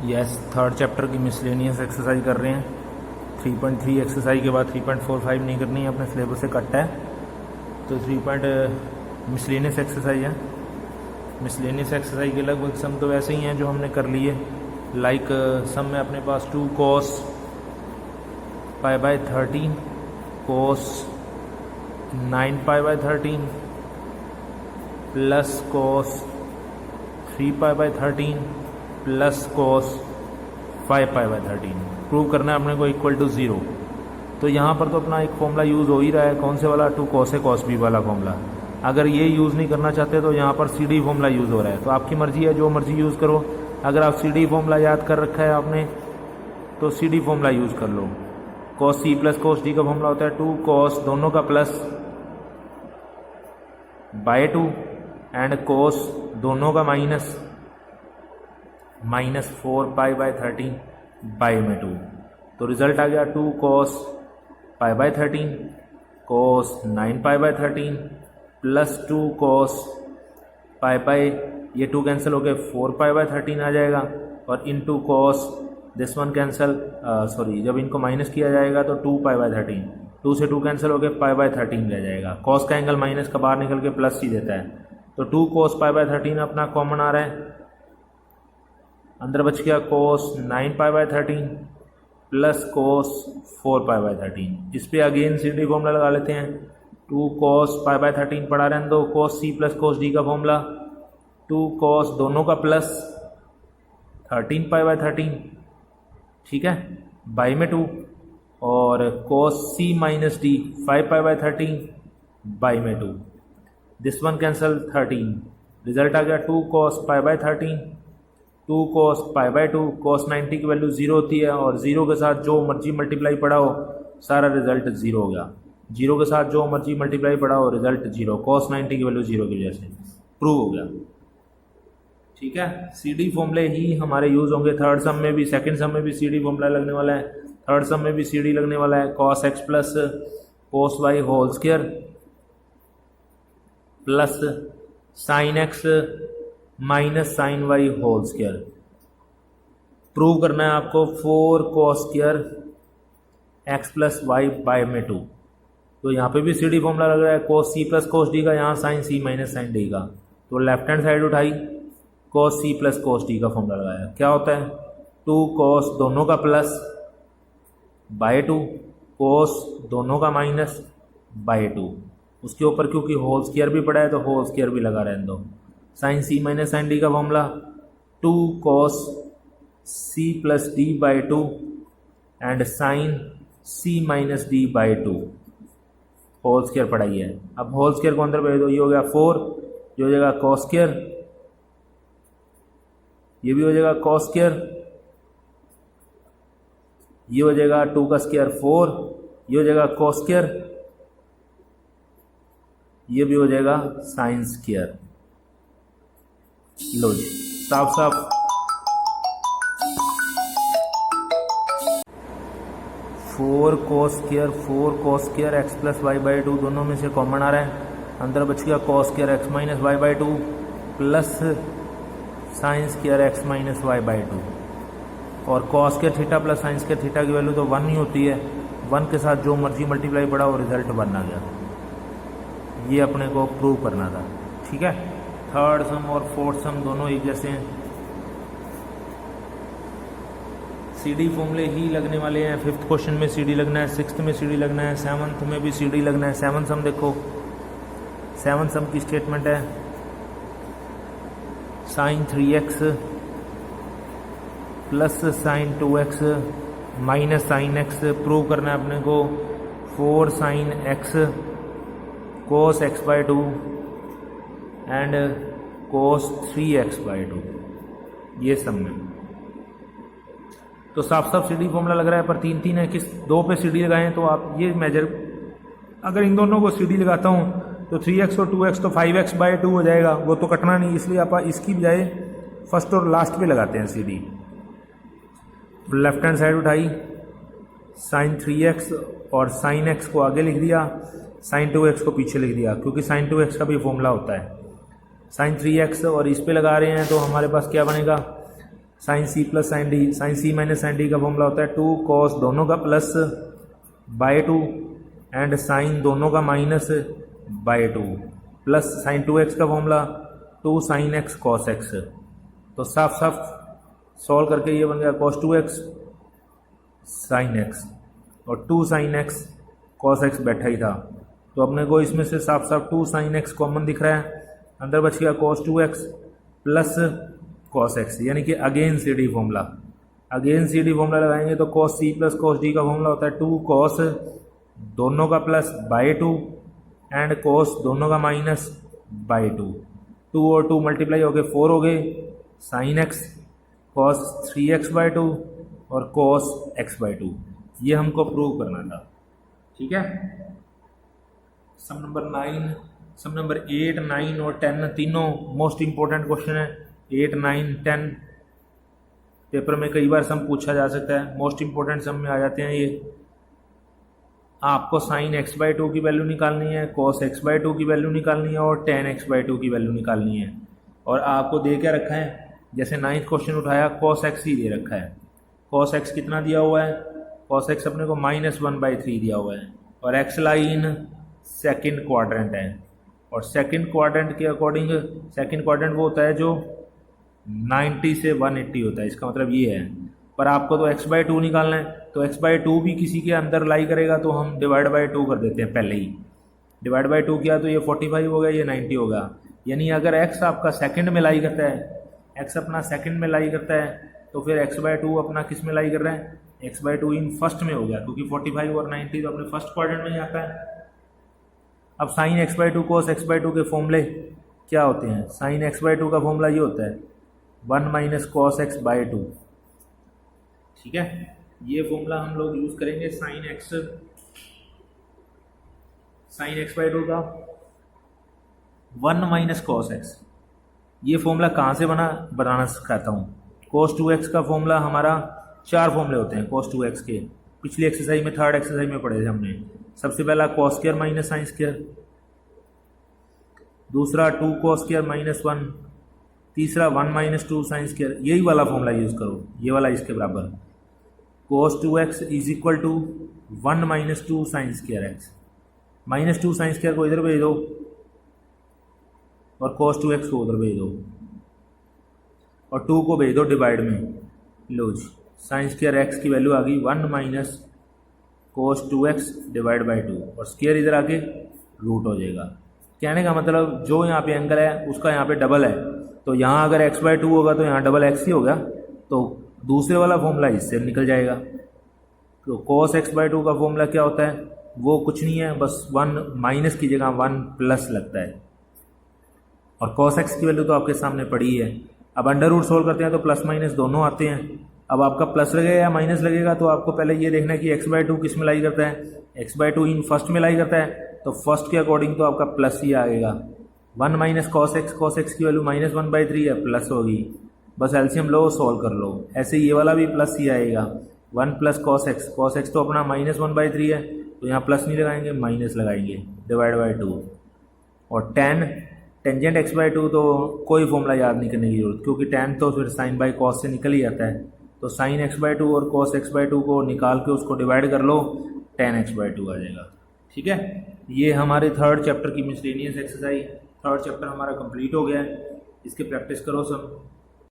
Yes, third chapter की miscellaneous exercise कर रहे हैं। 3.3 एक्सरसाइज के बाद 3.45 नहीं करनी है, अपने सिलेबस से कट है। तो मिसलेनियस एक्सरसाइज है। मिसलेनियस एक्सरसाइज के लगभग सम तो वैसे ही हैं जो हमने कर लिए। लाइक सम में अपने पास 2 cos π/13 cos 9π/13 plus cos 3π/13 plus cos 5π/13 prove करना है अपने को इक्वल टू 0। तो यहाँ पर तो अपना एक फॉर्मूला यूज़ हो ही रहा है, कौन से वाला, 2 cos A cos B वाला फॉर्मूला। अगर ये यूज़ नहीं करना चाहते तो यहाँ पर CD फॉर्मूला यूज़ हो रहा है। तो आपकी मर्जी है, जो मर्जी यूज़ करो। अगर आप CD फॉर्मूला याद कर रखा है आपने तो CD फॉर्मूला यूज़ कर लो। cos C plus cos D का फॉर्मूला होता है 2 cos दोनों का प्लस /2 एंड cos दोनों का माइनस 4π/13 /2। तो रिजल्ट आ गया 2 cos π/13 cos 9π/13 प्लस 2 cos π, ये 2 कैंसिल हो गए 4π/13 आ जाएगा, और into cos this one cancel, जब इनको माइनस किया जाएगा तो 2π/13, 2 से 2 कैंसिल हो गए π/13 रह जाएगा। cos का एंगल माइनस का बाहर निकल के प्लस ही देता है। तो 2 cos π/13 अपना कॉमन आ रहा है, अंदर बच गया cos 9π/13 प्लस cos 4π/13। इस पे अगेन CD फॉर्मूला लगा लेते हैं। 2 cos π/13 पढ़ा रहने दो, cos C plus cos D का फॉर्मूला 2 cos दोनों का प्लस 13π/13, ठीक है, बाई में 2, और cos C minus D 5π/13 by में 2, दिस वन कैंसल 13। रिजल्ट आ गया 2 cos π/13 2 cos π/2। cos 90 की वैल्यू 0 होती है, और 0 के साथ जो मर्जी मल्टीप्लाई पड़ा हो सारा रिजल्ट 0 हो गया। 0 के साथ जो मर्जी मल्टीप्लाई पड़ा हो रिजल्ट 0। cos 90 की वैल्यू 0 की वजह से प्रूव हो गया, ठीक है। CD फॉर्मूले ही हमारे यूज़ होंगे थर्ड सम में भी, सेकंड सम में भी CD फॉर्मूला लगने वाला है, थर्ड सम में भी CD लगने वाला है। cos x plus cos y whole square plus sin x minus sine Y whole square. Prove करना है आपको 4 cos square x plus Y by में 2। तो यहाँ पे भी CD फॉर्मूला लग रहा है, cos C plus cos D का, यहाँ sin C minus sine D का। तो लेफ्ट हैंड साइड उठाई, cos C plus cos D का फॉर्मूला लगाया, क्या होता है 2 cos दोनों का प्लस बाय 2 cos दोनों का माइनस बाय 2। उसके ऊपर क्योंकि होल स्क्वायर भी पड़ा है तो होल स्क्वायर भी लगा रहने दो। Sine C minus sine D का formula 2 cos C plus D by 2 and sine C minus D by 2, whole square पड़ा ही है। अब होल स्क्वायर को अंदर भेज दो, ये हो गया 4, ये हो जाएगा cos स्क्वायर, ये भी हो जाएगा cos स्क्वायर, ये हो जाएगा 2 का स्क्वायर 4, ये हो जाएगा cos स्क्वायर, ये भी हो जाएगा साइन स्क्वायर। लो जी, साफ साफ 4 cos square x plus y by 2 दोनों में से कॉमन आ रहा है। अंदर बच गया cos square x minus y by 2 plus sine square x minus y by 2, और cos square theta plus sine square theta की वैल्यू तो 1 ही होती है। 1 के साथ जो मर्जी मल्टीप्लाई पड़ा वो रिजल्ट 1 आ गया। ये अपने को प्रूव करना था, ठीक है। थर्ड सम और फोर्थ सम दोनों एक जैसे हैं। CD फॉर्मूले ही लगने वाले हैं। 5th क्वेश्चन में CD लगना है, 6th में CD लगना है, 7th में भी CD लगना है। 7th सम देखो, 7th सम की स्टेटमेंट है sin 3x plus sin 2x minus sin x। Prove करना है अपने को 4 sin x cos x by 2 and cos 3x/2, ये सब में। तो साफ साफ CD फॉर्मूला लग रहा है, पर 3 है, किस 2 पे CD लगाएं तो आप ये मेजर, अगर इन दोनों को CD लगाता हूँ तो 3x और 2x तो 5x/2 हो जाएगा, वो तो कटना नहीं, इसलिए आप इसकी बजाय फर्स्ट और लास्ट पे लगाते हैं CD। लेफ्ट हैंड साइड उठाई, sin 3x और sin x को आगे लिख दिया, sin 2x को पीछे लिख दिया, क्योंकि sin 2x का भी फॉर्मूला होता है। sin 3x और इस पे लगा रहे हैं तो हमारे पास क्या बनेगा sine C plus sine D, sine C minus sine D का फॉर्मूला होता है 2 कॉस दोनों का प्लस बाय 2 एंड साइन दोनों का minus y 2 plus sign 2x का formula 2 sine x cos x. तो साफ साफ सॉल्व करके ये बन गया कॉस 2x साइन एक्स और 2 साइन एक्स कॉस एक्स बैठा ही था, तो अपने को इसमें से साफ साफ 2 साइन एक्स कॉमन दिख रहा है, अंदर बच गया cos 2x plus cos x, यानी कि again C D formula. Again C D formula लगाएंगे तो cos c plus cos d का फॉर्मूला होता है 2 cos दोनों का प्लस बाय 2 एंड cos दोनों का माइनस बाय 2। 2 और 2 मल्टीप्लाई हो गए 4 हो गए sign x cos 3x bye 2 और cos x बाय 2। ये हमको प्रूव करना था, ठीक है। सम नंबर 9, सम नंबर 8, 9 और 10 तीनों मोस्ट इंपॉर्टेंट क्वेश्चन है। 8, 9, 10 पेपर में कई बार सम पूछा जा सकता है, मोस्ट इंपॉर्टेंट सम में आ जाते हैं ये। आपको साइन एक्स बाई 2 की वैल्यू निकालनी है, कॉस एक्स बाई 2 की वैल्यू निकालनी है और टेन एक्स बाई 2 की वैल्यू निकालनी है। और आपको दे क्या रखा है, जैसे 9th क्वेश्चन उठाया कॉस एक्स ही दे रखा है। कॉस एक्स कितना दिया हुआ है, कॉस एक्स अपने को -1/3 दिया हुआ है और एक्स लाइन सेकंड क्वाड्रेंट है। और सेकंड क्वाड्रेंट के अकॉर्डिंग, सेकंड क्वाड्रेंट वो होता है जो 90 से 180 होता है, इसका मतलब ये है। पर आपको तो x/2 निकालना है, तो x/2 भी किसी के अंदर लाई करेगा तो हम डिवाइड बाई 2 कर देते हैं पहले ही। डिवाइड बाई 2 किया तो ये 45 हो गया, ये 90 होगा। यानी अगर x आपका सेकंड में लाई करता है, x अपना सेकंड में लाई करता है, तो फिर x/2 अपना किस में लाई कर रहा है, x/2 इन फर्स्ट में हो गया, क्योंकि 45 और 90 तो अपने फर्स्ट क्वाड्रेंट में ही आता है। अब साइन x/2 cos x/2 के फॉर्मूले क्या होते हैं, साइन x/2 का फॉर्मूला ये होता है 1 - cos x/2, ठीक है। ये फॉर्मूला हम लोग यूज करेंगे साइन x/2 का 1 - cos x। ये फॉर्मूला कहाँ से बनाना सिखाता हूँ। cos 2x का फॉर्मूला हमारा 4 फॉर्मूले होते हैं cos 2x के, पिछली एक्सरसाइज में, 3rd एक्सरसाइज में पढ़े थे हमने। सबसे पहला cos square minus sine square, दूसरा 2 cos स्क्वायर -1, तीसरा 1 - 2 साइन स्क्वायर। यही वाला फॉर्मूला यूज करो, ये वाला इसके बराबर। cos 2x is equal to 1 - 2 sine square x. -2 sine square को इधर भेज दो और cos 2x को उधर भेज दो और 2 को भेज दो डिवाइड में। लो जी, साइन स्क्वायर एक्स की वैल्यू आ गई 1 - cos 2x डिवाइड बाई 2 और स्क्वायर इधर आके रूट हो जाएगा। कहने का मतलब जो यहाँ पे एंगल है उसका यहाँ पे डबल है, तो यहाँ अगर x/2 होगा तो यहाँ डबल x ही होगा, तो दूसरे वाला फॉर्मूला इससे निकल जाएगा। तो cos x/2 का फॉर्मूला क्या होता है, वो कुछ नहीं है, बस 1 माइनस की जगह 1 प्लस लगता है। और cos x की वैल्यू तो आपके सामने पड़ी है। अब अंडर रूट सोल्व करते हैं तो प्लस माइनस दोनों आते हैं। अब आपका प्लस लगेगा या माइनस लगेगा, तो आपको पहले ये देखना है कि x/2 किस में लाई करता है। x/2 इन फर्स्ट में लाई करता है, तो फर्स्ट के अकॉर्डिंग तो आपका प्लस ही आएगा। 1 - cos x की वैल्यू -1/3 है, प्लस होगी। बस एलसीएम लो, सोल्व कर लो। ऐसे ये वाला भी प्लस ही आएगा, 1 + cos x तो अपना -1/3 है, तो यहाँ प्लस नहीं लगाएंगे, माइनस लगाएंगे, डिवाइड बाई 2। और टेंजेंट x/2 तो कोई फॉर्मूला याद नहीं करने की जरूरत, क्योंकि tan तो फिर साइन बाई कॉस से निकल ही जाता है। तो साइन x/2 और cos x/2 को निकाल के उसको डिवाइड कर लो, tan x/2 आ जाएगा, ठीक है। ये हमारे 3rd चैप्टर की मिसलेनियस एक्सरसाइज, 3rd चैप्टर हमारा कंप्लीट हो गया है। इसके प्रैक्टिस करो सब।